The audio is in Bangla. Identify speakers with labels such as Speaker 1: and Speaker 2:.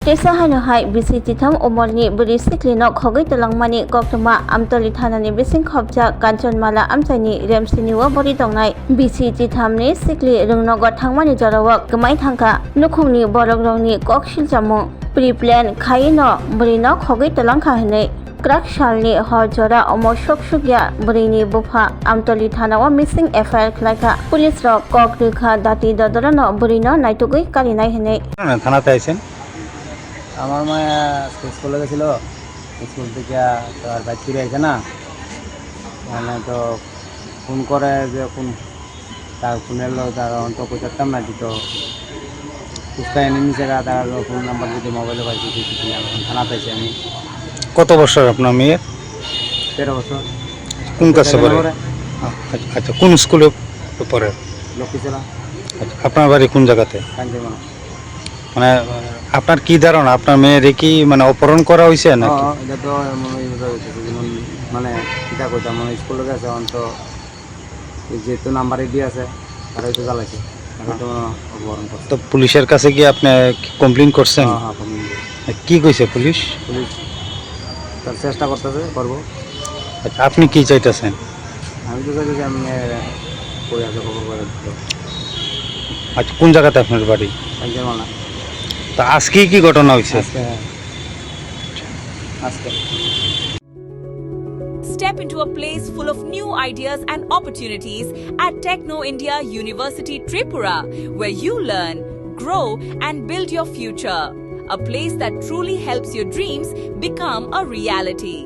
Speaker 1: Tesa Hanuhai, BC Titam Omolni, Buri Siklino, Kogi Langmani, Goktama, Amtoli Tanani, Bising Kopja, Kanchon Mala, Amtani, Remsiniwa, Bori Dongai, BC Titamni, Sikli, Rungogot Tangmani Jarawak, Gamai Tanka, Nukuni, Borogoni, Kokshil Jamu, Pre-plan, Kaino, Burino, Kogi Langkahane. Krak Shalni Hojora Omoshok Shugya Burini Bupa Amtoli Tanawa missing FIR Klaka Police Rock Kokruka Dati Dodorano Burino Naitugui Karinai Hene
Speaker 2: থানাতে আইছেন
Speaker 3: আমার মা স্কুলে গেছিল স্কুল থেকে তার বাইক ফিরে আইছে না মানে তো ফোন করে যে ফোন তার ফোন এলো তার অন্ত পৌঁছাতাম না দিত উস্কাই এনে নিচে তার ফোন নাম্বার যদি মোবাইলে পাইছি দিয়েছিলাম থানাতে আইছি আমি
Speaker 2: কত বছর আপনার মেয়ে
Speaker 3: 13 বছর
Speaker 2: কোন ক্লাসে পড়ে আচ্ছা কোন স্কুলে পড়ে
Speaker 3: লক্ষ্মীচলা
Speaker 2: আচ্ছা আপনার বাড়ি কোন জায়গাতে
Speaker 3: কাঞ্জিমানা
Speaker 2: মানে আপনার কি ধারণা আপনার মেয়ের কি মানে অপহরণ করা হয়েছে নাকি
Speaker 3: এটা তো মানে কিটা কইতাম মানে স্কুলে গেছে অন্ত যেহেতু নাম্বারে দিয়ে আছে আর হয়তো জ্বালাইছে হয়তো অপহরণ করছে
Speaker 2: তো পুলিশের কাছে কি আপনি কমপ্লেইন করছেন কি কইছে পুলিশ
Speaker 3: পুলিশ তার চেষ্টা করতেছে করবো
Speaker 2: আচ্ছা আপনি কি চাইতেছেন
Speaker 3: আমি তো চাইছি যে আমি কই আছে খবর করে দিতে
Speaker 2: আচ্ছা কোন জায়গাতে আপনার বাড়ি
Speaker 3: কাঞ্জিমানা
Speaker 2: তা আজকে কি ঘটনা হয়েছে
Speaker 3: আজকে
Speaker 4: Step into a place full of new ideas and opportunities at Techno India University Tripura, where you learn, grow, and build your future. A place that truly helps your dreams become a reality.